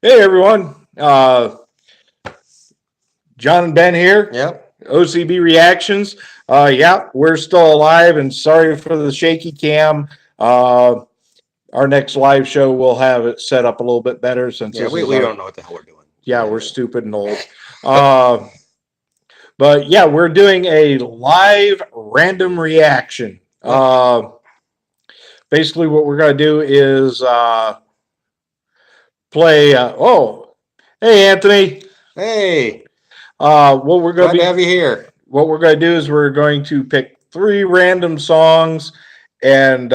Hey everyone, John and Ben here. Yep. OCB Reactions. Yeah, we're still alive, and sorry for the shaky cam. Uh, our next live show will have it set up a little bit better since Yeah, this we, is we our. don't know what the hell we're doing. Yeah, we're stupid and old. But yeah, we're doing a live random reaction. Basically, what we're going to do is play. Hey Anthony. Hey, What we're going glad to to be have you here. what we're going to do is we're going to pick three random songs and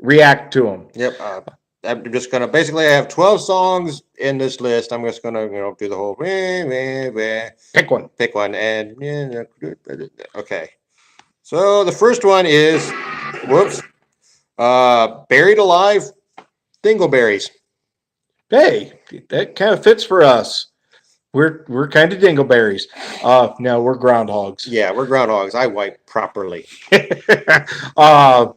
react to them. Yep. I'm just gonna basically I have 12 songs in this list. I'm just gonna do the whole Pick one. pick one and okay. So the first one is whoops. Buried Alive, Dingleberries. Hey, that kind of fits for us. We're kind of dingleberries. No, we're groundhogs. Yeah, we're groundhogs. I wipe properly. uh,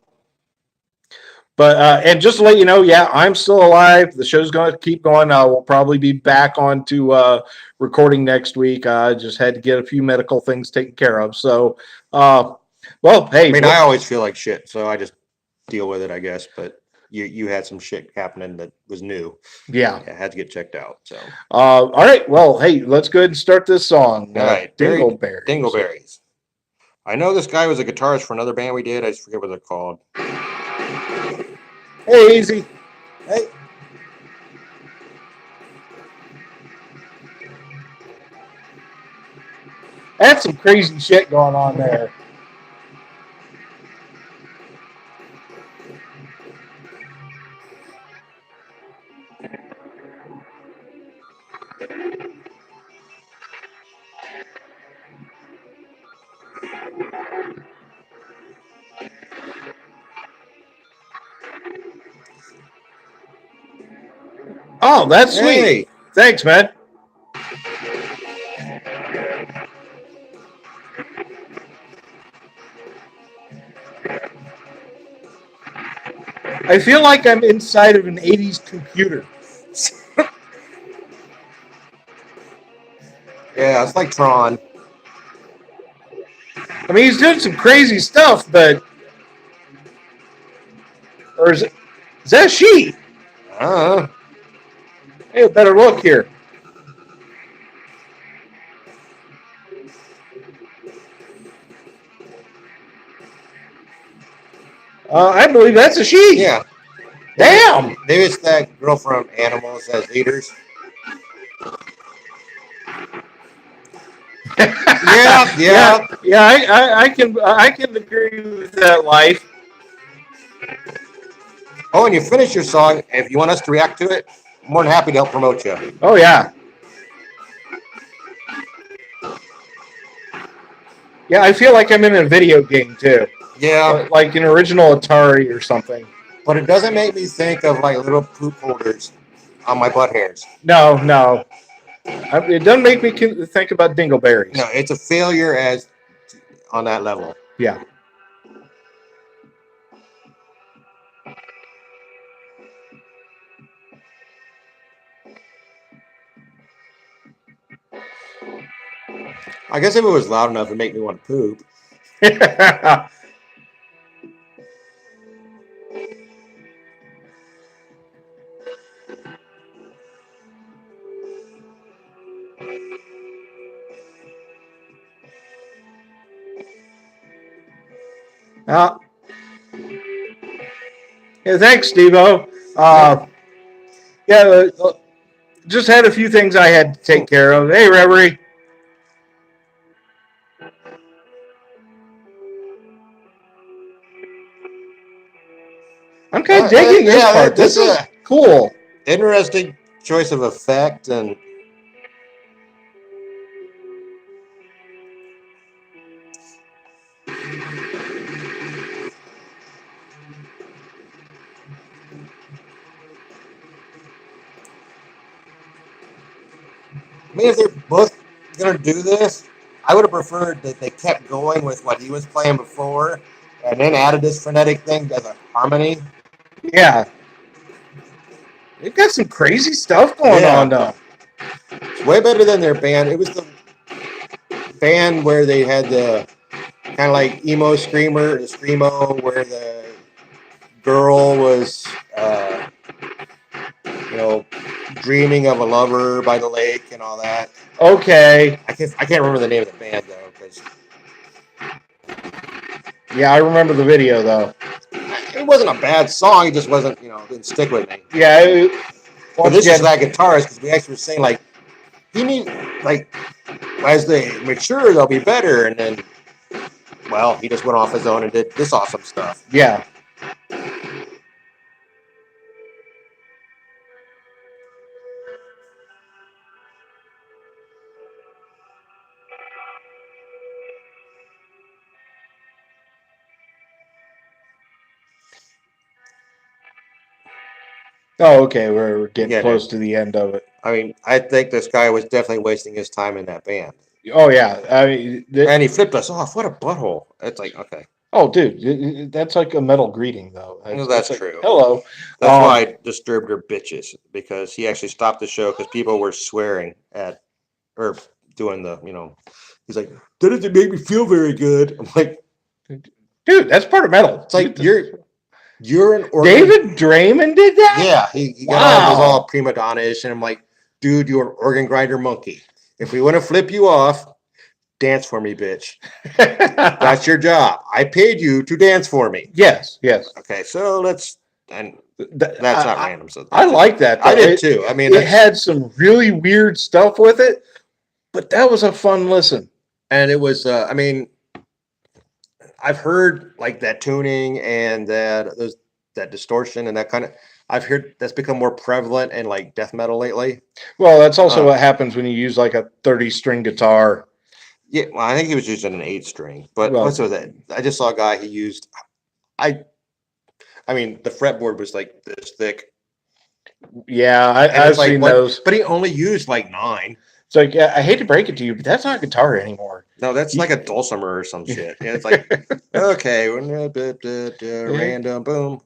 and just to let you know, yeah, I'm still alive. The show's going to keep going. We'll probably be back on to recording next week. I just had to get a few medical things taken care of. So, well, hey, I mean, I always feel like shit, so I just deal with it, I guess. But you had some shit happening that was new. Yeah. I had to get checked out. So all right. Well, hey, let's go ahead and start this song. all right, Dingleberries. Dingleberries. I know this guy was a guitarist for another band we did. I just forget what they're called. Hey, easy. Hey. That's some crazy shit going on there. Oh, that's sweet. Hey. Thanks, man. I feel like I'm inside of an 80s computer. Yeah, it's like Tron. I mean, he's doing some crazy stuff, but. Or is that she? Hey, better look here. I believe that's a she. Yeah. Damn. Maybe it's that girl from Animals as leaders. Yeah. I can agree with that life. Oh, and you finish your song. If you want us to react to it, I'm more than happy to help promote you. Oh yeah. Yeah, I feel like I'm in a video game too. Yeah. Like an original Atari or something. But it doesn't make me think of like little poop holders on my butt hairs. No. It doesn't make me think about dingleberries. No, it's a failure as on that level. Yeah. I guess if it was loud enough, it'd make me want to poop. Yeah, thanks, Steve-O. Just had a few things I had to take care of. Hey, Reverie. I'm kind of digging this part. This is cool. Interesting choice of effect and. I mean, if they're both gonna do this, I would have preferred that they kept going with what he was playing before, and then added this frenetic thing as a harmony. Yeah. They've got some crazy stuff going on though. It's way better than their band. It was the band where they had the kind of like the screamo, where the girl was, dreaming of a lover by the lake and all that. Okay. I can't remember the name of the band though, because yeah, I remember the video though. It wasn't a bad song. It just wasn't, didn't stick with me. Yeah. But this is that guitarist, because we actually were saying like he needs like as they mature they'll be better, and then he just went off his own and did this awesome stuff. Yeah. Oh, okay. We're getting close to the end of it. I mean, I think this guy was definitely wasting his time in that band. Oh yeah, I mean, and he flipped us off. What a butthole! It's like, okay. Oh, dude, that's like a metal greeting, though. That's true. Like, hello. That's why I disturbed her bitches, because he actually stopped the show because people were swearing at or doing the, he's like, that doesn't make me feel very good. I'm like, dude, that's part of metal. It's like you're an organ. David Draymond did that? Yeah, he got all prima donna-ish, and I'm like, dude, you're an organ grinder monkey. If we want to flip you off, dance for me, bitch. That's your job. I paid you to dance for me. Yes. Okay, so that's not random. So I like that. I did too. I mean, it had some really weird stuff with it, but that was a fun listen. And it was, I've heard like that tuning and that distortion and that kind of. I've heard that's become more prevalent in like death metal lately. Well, that's also what happens when you use like a 30-string guitar. Yeah, well, I think he was using an 8-string, but what's with that? I just saw a guy he used. I mean, the fretboard was like this thick. Yeah, I've seen those, but he only used like 9. It's like, I hate to break it to you, but that's not guitar anymore. No, that's like a dulcimer or some shit. And it's like, okay, random, boom.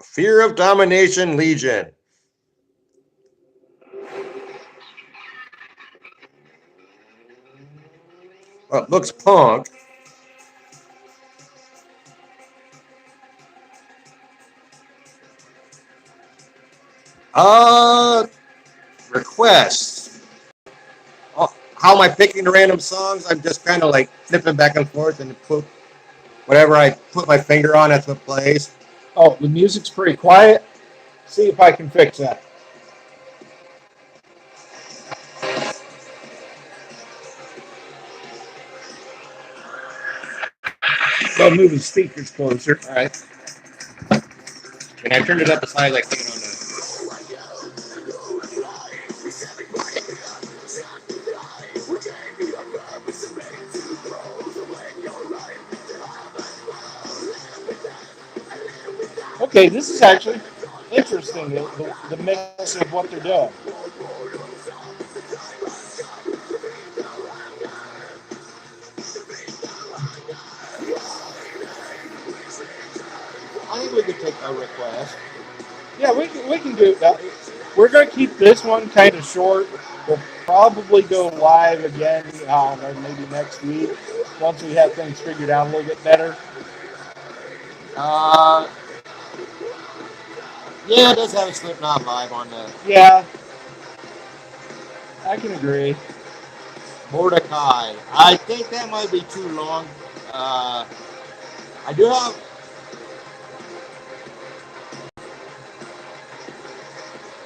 Fear of Domination Legion. Well, it looks punk. Requests. Oh, how am I picking the random songs? I'm just kind of like flipping back and forth and put whatever I put my finger on, that's what plays. Oh, the music's pretty quiet. See if I can fix that. So I'm moving speakers closer. All right. And I turned it up as high as I can on the. Okay, this is actually interesting, the mix of what they're doing. I think we could take a request. Yeah, we can do that. We're going to keep this one kind of short. We'll probably go live again or maybe next week once we have things figured out a little bit better. Yeah, it does have a Slipknot live on the. Yeah, I can agree. Mordecai. I think that might be too long. I do have.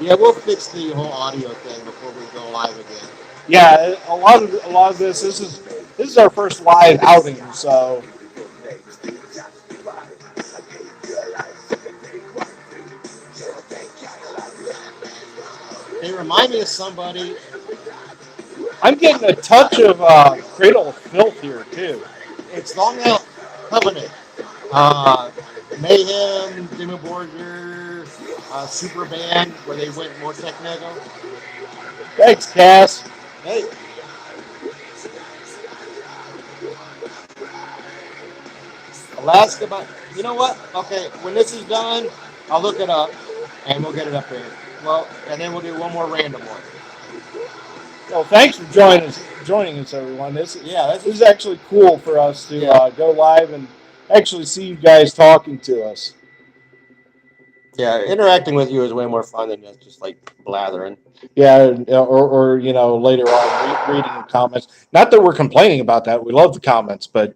Yeah, we'll fix the whole audio thing before we go live again. Yeah, a lot of this is our first live outing, so. They remind me of somebody. I'm getting a touch of Cradle of Filth here too. It's Long Out Covenant. Mayhem, Dimmu Borgir, Super Band, where they went more technical. Thanks, Cass. Hey. Alaska, but you know what? Okay, when this is done, I'll look it up. and we'll get it up there. Well, and then we'll do one more random one. Well, thanks for joining us, everyone. This is actually cool for us to go live and actually see you guys talking to us. Yeah, interacting with you is way more fun than just like blathering. Yeah, or later on reading the comments. Not that we're complaining about that. We love the comments, but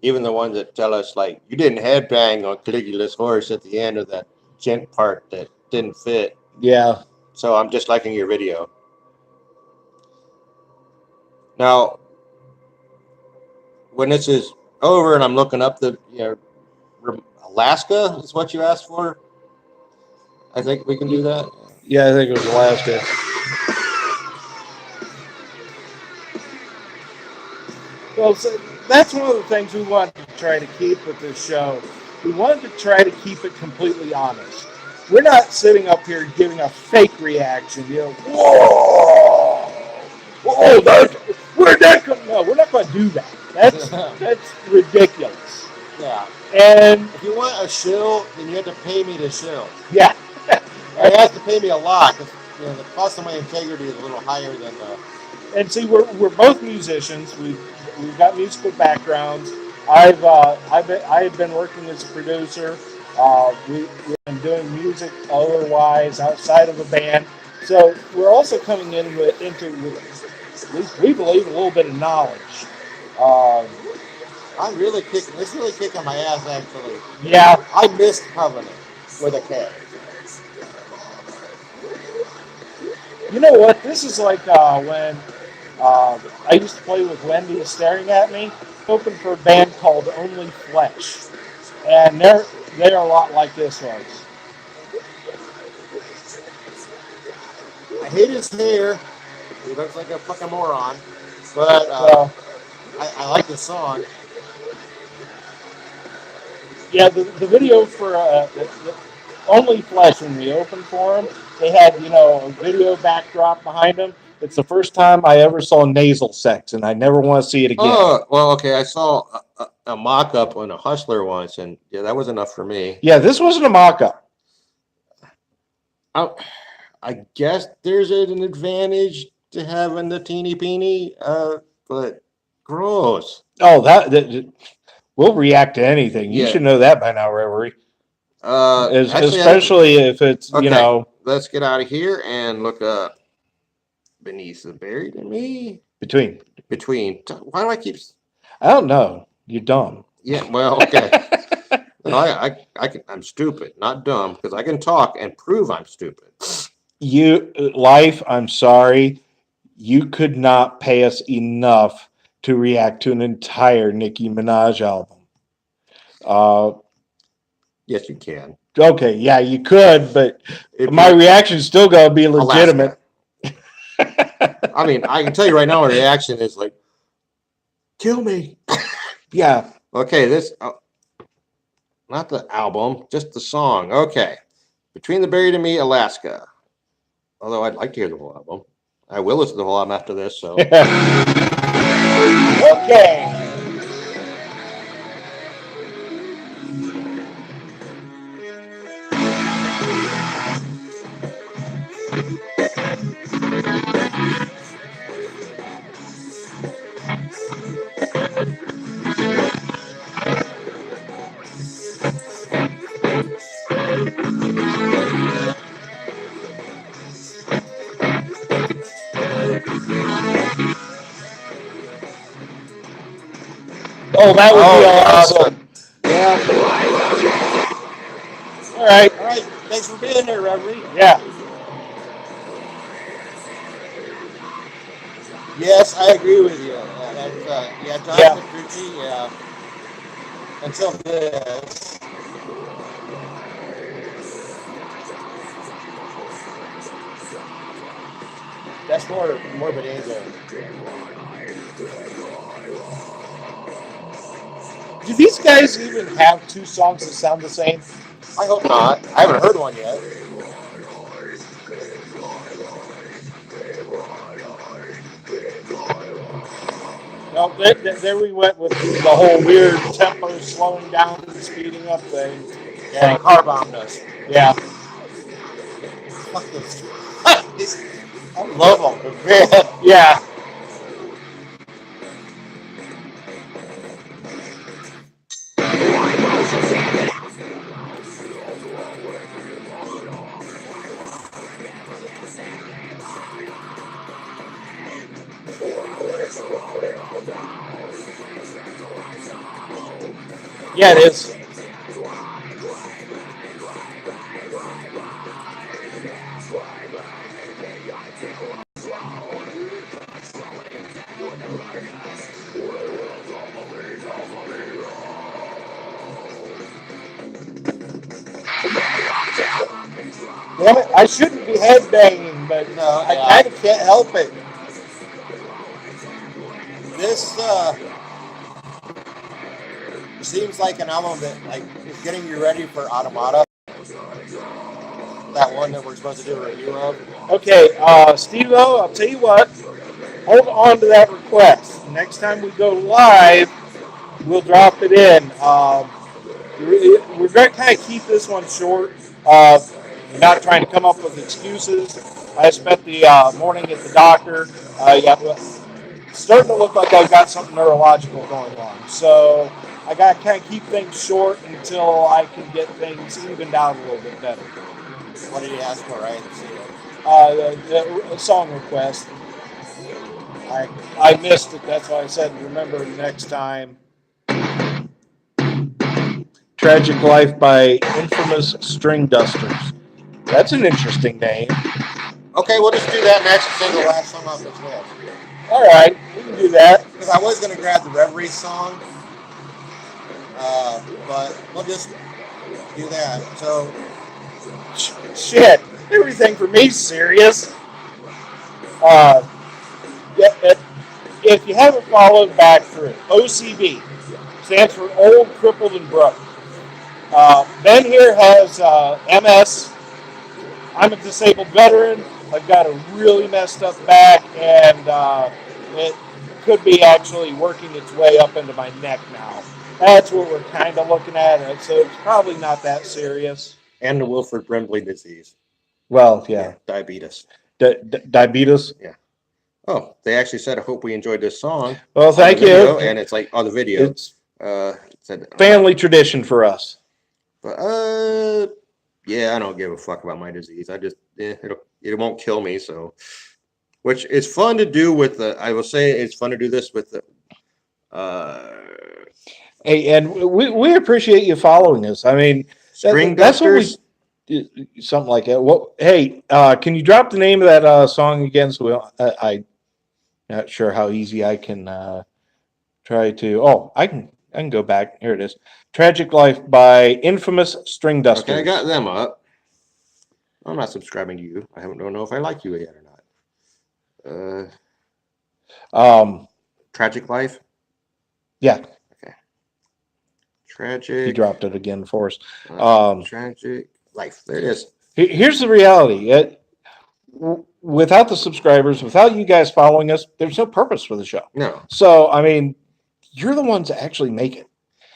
even the ones that tell us like you didn't headbang on Caligula's horse at the end of that gent part that didn't fit. Yeah. So I'm just liking your video. Now, when this is over and I'm looking up the Alaska is what you asked for. I think we can do that. Yeah, I think it was Alaska. Well, so that's one of the things we wanted to try to keep with this show. We wanted to try to keep it completely honest. We're not sitting up here giving a fake reaction. Whoa, where'd that come? No, we're not going to do that. That's ridiculous. Yeah. And if you want a shill, then you have to pay me to shill. Yeah. You have to pay me a lot because the cost of my integrity is a little higher than the. And see, we're both musicians. We've got musical backgrounds. I've been working as a producer. We've been doing music otherwise outside of a band. So we're also coming in with at least we believe a little bit of knowledge. I'm really kicking. It's really kicking my ass actually. Yeah. I missed Covenant with a K. You know what? This is like when I used to play with Wendy staring at me. Opened for a band called Only Flesh, and they're a lot like this was. I hate his hair. He looks like a fucking moron, but I like the song. Yeah, the video for the Only Flesh, when we opened for them, they had a video backdrop behind them. It's the first time I ever saw nasal sex, and I never want to see it again. Oh, well, okay. I saw a mock-up on a Hustler once, and yeah, that was enough for me. Yeah, this wasn't a mock-up. I guess there's an advantage to having the teeny peeny, but gross. Oh, that we'll react to anything. You should know that by now, Reverie. Especially if it's okay. Let's get out of here and look up beneath the Berried in Me. Between. Why do I keep? I don't know. You're dumb. Yeah. Well, okay. I'm stupid, not dumb, because I can talk and prove I'm stupid. I'm sorry. You could not pay us enough to react to an entire Nicki Minaj album. Yes, you can. Okay, yeah, you could, but my reaction's still going to be legitimate. I mean, I can tell you right now, my reaction is like, kill me. Yeah. Okay, this, not the album, just the song. Okay. Between the Berried and Me, Alaska. Although I'd like to hear the whole album. I will listen to the whole album after this, so. Okay. Oh, that would be awesome. Yeah. All right. Thanks for being here, Reverie. Yeah. Yes, I agree with you. John Petrucci, yeah. Until this. That's more Morbid Angel. Do these guys even have two songs that sound the same? I hope not. I haven't heard one yet. No, there we went with the whole weird tempo slowing down and speeding up thing. Yeah, car bombed us. Yeah. I love them, man. Yeah. Yeah, it is. Damn it, I shouldn't be headbanging, but No, I I kind of can't help it. this seems like an album that like is getting you ready for Automata. That one that we're supposed to do a review of. Okay, Steve-O, I'll tell you what. Hold on to that request. Next time we go live, we'll drop it in. We're going to kind of keep this one short. Not trying to come up with excuses. I spent the morning at the doctor. Yeah, starting to look like I've got something neurological going on. So I got to kind of keep things short until I can get things evened out a little bit better. What did he ask for, right? The song request. I missed it. That's why I said remember next time. Tragic Life by Infamous Stringdusters. That's an interesting name. Okay, we'll just do that next single last song off this list. All right, we can do that. Because I was going to grab the Reverie song, but we'll just do that. So, Shit, everything for me's serious. If you haven't followed back through, OCB stands for Old, Crippled, and Broke. Ben here has MS. I'm a disabled veteran. I've got a really messed up back, and it could be actually working its way up into my neck now. That's what we're kind of looking at, so it's probably not that serious. and the Wilford Brimley disease. Well, yeah. Diabetes. Diabetes? Yeah. Oh, they actually said, I hope we enjoyed this song. Well, thank you. And it's like on the video. It's it said, family tradition for us. But yeah, I don't give a fuck about my disease. I just it won't kill me. So, which is fun to do with the. I will say it's fun to do this with the. Hey, and we appreciate you following us. I mean, that's what we something like that. Well, hey, can you drop the name of that song again? So I'm not sure how easy I can try to. Oh, I can go back. Here it is. Tragic Life by Infamous Stringdusters. Okay, I got them up. I'm not subscribing to you. I don't know if I like you yet or not. Tragic Life. Yeah. Okay. Tragic. He dropped it again for us. Tragic Life. There it is. Here's the reality. Without the subscribers, without you guys following us, there's no purpose for the show. No. So, I mean, you're the ones that actually make it.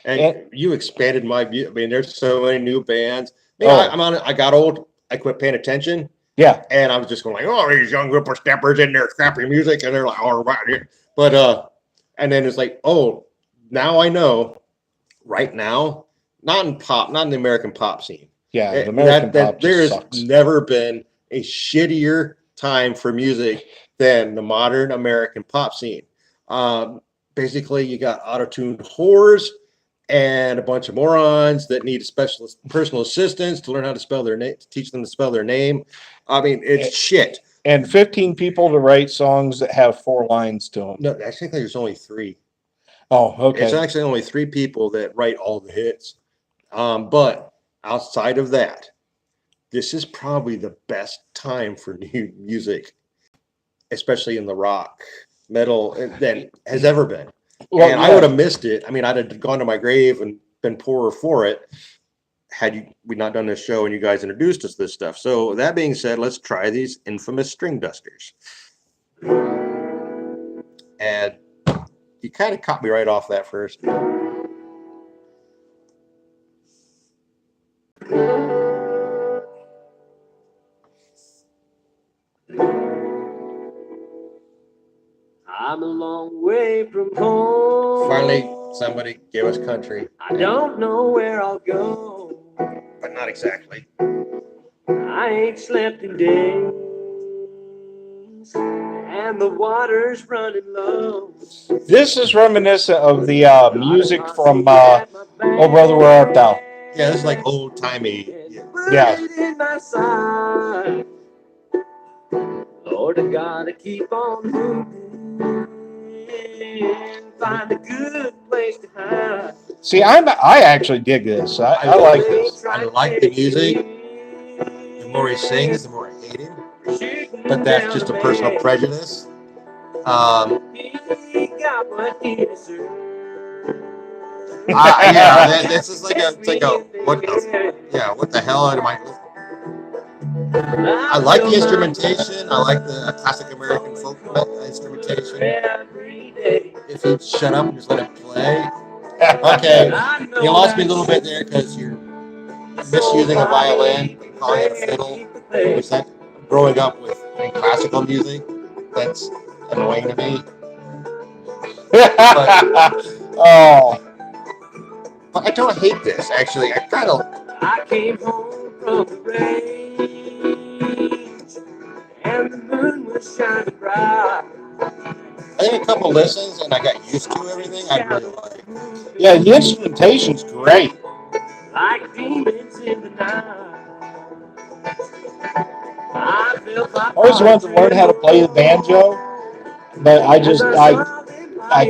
And you expanded my view. I mean, there's so many new bands. I got old. I quit paying attention. Yeah. And I was just going like, oh, these young whippersnappers in their crappy music. And they're like, all right. But, and then it's like, oh, now I know right now, not in the American pop scene. Yeah. The American pop there's sucks. never been a shittier time for music than the modern American pop scene. Basically, you got auto-tuned whores and a bunch of morons that need personal assistance to learn how to spell their name, to teach them to spell their name. I mean, it's shit. And 15 people to write songs that have 4 lines to them. No, I think there's only 3. Oh, okay. It's actually only 3 people that write all the hits. But outside of that, this is probably the best time for new music, especially in the rock, metal, than has ever been. Well, and I would have missed it. I mean, I'd have gone to my grave and been poorer for it had we not done this show and you guys introduced us to this stuff. So that being said, let's try these Infamous Stringdusters. And you kind of caught me right off that first. I'm a long way from home. Finally, somebody gave us country. I don't know where I'll go, but not exactly. I ain't slept in days, and the water's running low. This is reminiscent of the music from Oh Brother, Where Art Thou? Yeah, this is like old timey. Yeah. In my side. Lord, I gotta keep on moving, find a good place to hide. See, I actually dig this. I like this. I like the music. The more he sings, the more I hate him. But that's just a personal prejudice. Yeah, this is like a what the hell am I? I like the instrumentation. I like the classic American folk instrumentation. If he'd shut up and just let it play. Okay, you lost me a little bit there because you're misusing a violin, calling it a fiddle, which that growing up with classical music, that's annoying to me. But I don't hate this, actually. I came home from the range, and the moon was shining bright. I think a couple listens and I got used to everything. I really like. Yeah, the instrumentation's great. Like demons in the night. I always wanted to learn how to play the banjo, but I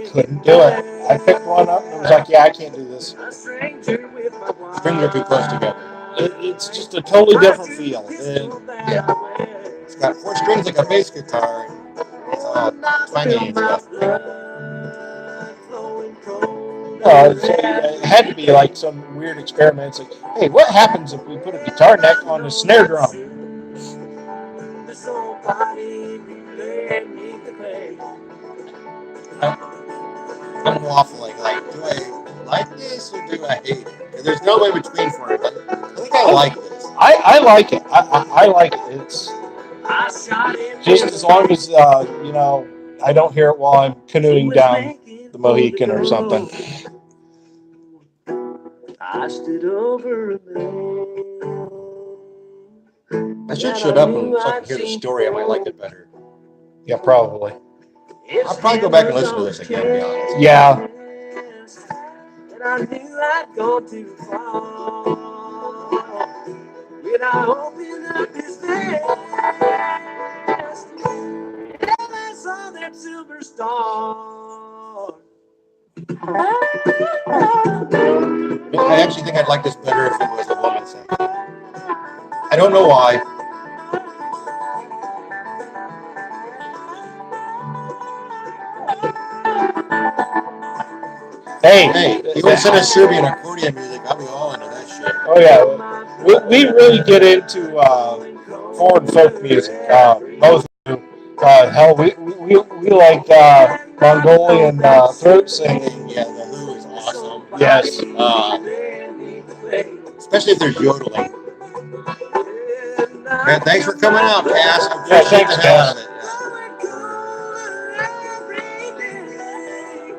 couldn't do it. I picked one up and was like, yeah, I can't do this. Strings are too close together. It's just a totally different feel. Yeah. It's got 4 strings like a bass guitar. It's all twangy and stuff. It had to be like some weird experiment. It's like, hey, what happens if we put a guitar neck on a snare drum? I'm waffling. Like, do I like this or do I hate it? There's no way between for it. I think I like this. I like it. I like it. It's just as long as I don't hear it while I'm canoeing down the Mohican or something. I stood over a man. I should shut up and so I can hear the story. I might like it better. Yeah, probably. I'll probably go back and listen to this again, to be honest. Yeah. And I knew I'd gone too far when I opened up his vest and I saw that silver star. I actually think I'd like this better if it was a woman singing. I don't know why. Hey, you want to send us Serbian accordion music? I'll be all into that shit. Oh yeah, we really get into foreign folk music. Both hell, we like Mongolian throat singing. Yeah, the Who is awesome. Yes. Especially if there's yodeling. Man, thanks for coming out, Cass. I Yeah, thanks, Cass.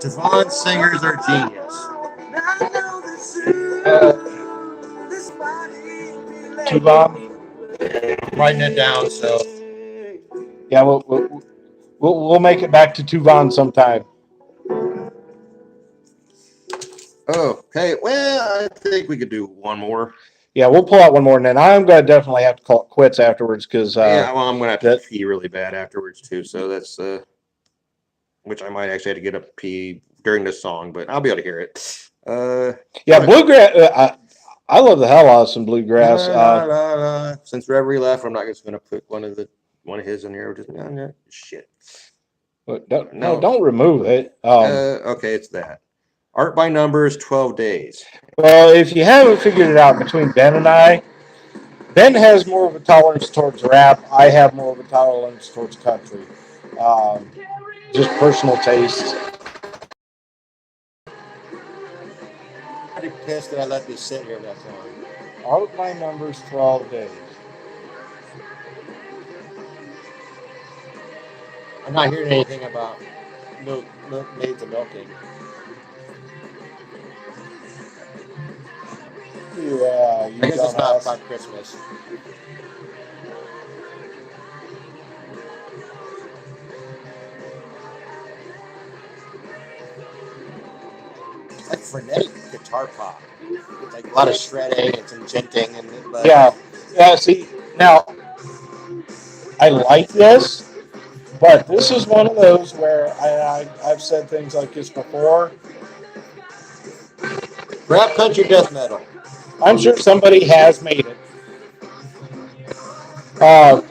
Devon singers are genius. Tuvon. Writing it down, so. Yeah, we'll make it back to Tuvon sometime. Okay, well, I think we could do one more. Yeah, we'll pull out one more, and then I'm going to definitely have to call it quits afterwards because. Yeah, well, I'm going to have to pee really bad afterwards too, so that's which I might actually have to get a pee during this song, but I'll be able to hear it. Yeah, bluegrass. I love the hell out of some bluegrass. Since Reverie left, I'm not just going to put one of his in here. Just shit. Don't remove it. Okay, it's that. Art by Numbers, 12 Days. Well, if you haven't figured it out between Ben and I, Ben has more of a tolerance towards rap. I have more of a tolerance towards country. Just personal taste. I'm pretty pissed that I let this sit here that long. Art by Numbers, 12 Days. I'm not hearing anything about Maids of Milking. Yeah, you I guess it's not dumbass. about Christmas. It's like frenetic guitar pop. It's like a lot of shredding and some jinting but Yeah. See, now I like this, but this is one of those where I've said things like this before. rap country death metal. I'm sure somebody has made it. Uh,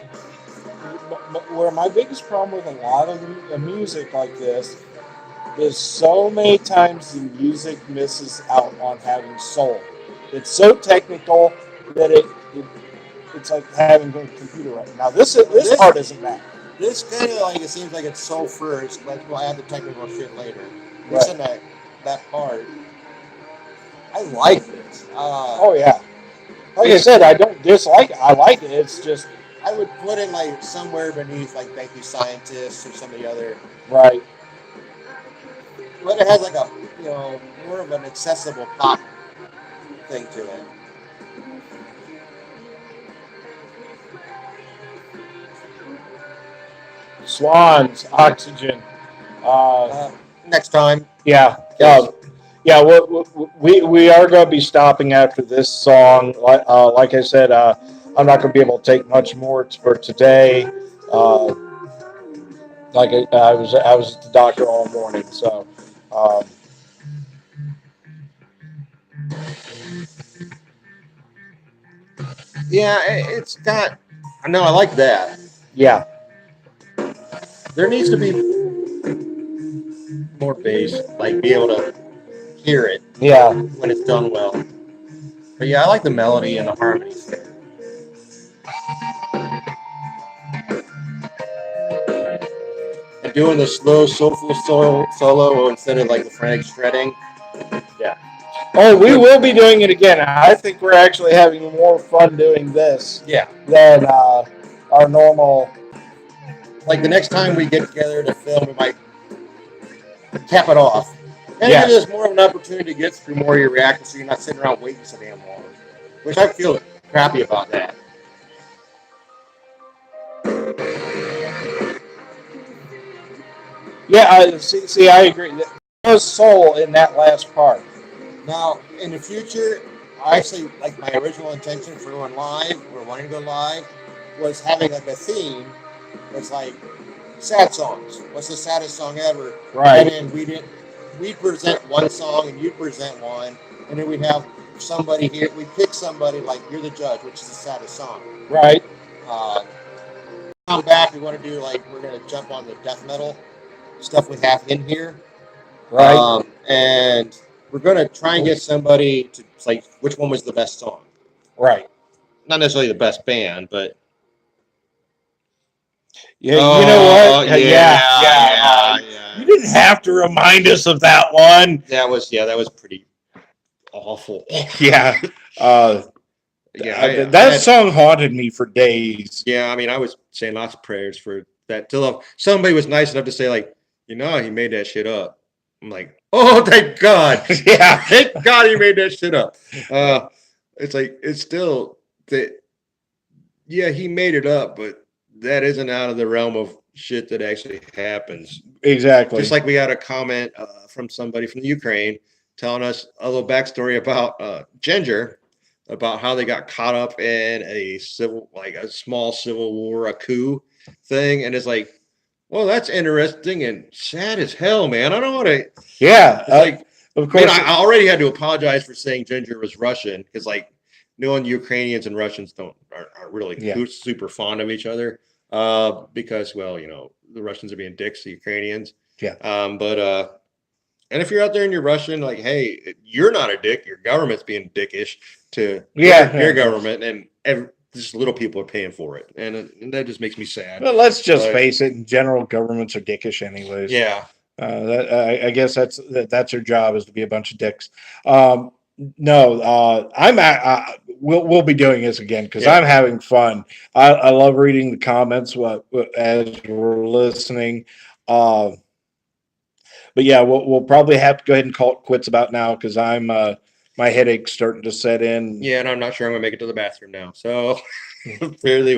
where my biggest problem with a lot of the music like this is so many times the music misses out on having soul. It's so technical that it's like having a computer right now. This part isn't bad. This kind of like it seems like it's soul first, but we'll add the technical shit later. Right. It's in that part. I like this. Oh yeah. Like I said, I don't dislike it. I like it. It's just I would put it like somewhere beneath like Thank You Scientists or some of the other. right. But it has like a more of an accessible pop thing to it. Swans, Oxygen. Next time. Yeah. Yeah, we are going to be stopping after this song. Like I said, I'm not going to be able to take much more for today. Like I was at the doctor all morning, so. Yeah, it's got. No, I like that. Yeah. There needs to be more bass, like be able to hear it. Yeah. When it's done well. But yeah, I like the melody and the harmonies there. And doing the slow, soulful solo instead of like the frantic shredding. Yeah. Oh, we will be doing it again. I think we're actually having more fun doing this. Yeah. Than our normal. Like the next time we get together to film, we might cap it off. And Yeah. it gives us more of an opportunity to get through more of your reactions so you're not sitting around waiting so damn long. Which I feel crappy about that. Yeah, see, I agree. There was soul in that last part. Now, in the future, I actually, like my original intention for going live, or wanting to go live, was having like a theme that's like sad songs. What's the saddest song ever? Right. And then we'd present one song and you'd present one, and then we'd have somebody here. We'd pick somebody like you're the judge, which is the saddest song. Right. Come back. We want to do we're gonna jump on the death metal stuff we have in here. Right. And we're gonna try and get somebody to like which one was the best song. Right. Not necessarily the best band, but yeah, you know what? Yeah. You didn't have to remind us of that one. That was pretty awful. Yeah. That song haunted me for days. Yeah, I mean, I was saying lots of prayers for that till somebody was nice enough to say like, he made that shit up. I'm like, oh, thank God. Yeah. Thank God he made that shit up. It's like, it's still that. Yeah, he made it up, but that isn't out of the realm of shit that actually happens. Exactly. Just like we had a comment from somebody from the Ukraine telling us a little backstory about Ginger, about how they got caught up in a small civil war, a coup thing. And it's like, well, that's interesting and sad as hell, man. I don't want to. Yeah. Of course. I already had to apologize for saying Ginger was Russian because, knowing Ukrainians and Russians aren't really super fond of each other because, the Russians are being dicks to Ukrainians. Yeah. And if you're out there and you're Russian, hey, you're not a dick. Your government's being dickish to your government, and just little people are paying for it, and that just makes me sad. Well, let's just face it. In general, governments are dickish, anyways. Yeah. I guess that's their job is to be a bunch of dicks. We'll be doing this again because I'm having fun. I love reading the comments as we're listening. But yeah, we'll probably have to go ahead and call it quits about now because I'm my headache's starting to set in. Yeah, and I'm not sure I'm gonna make it to the bathroom now. So fairly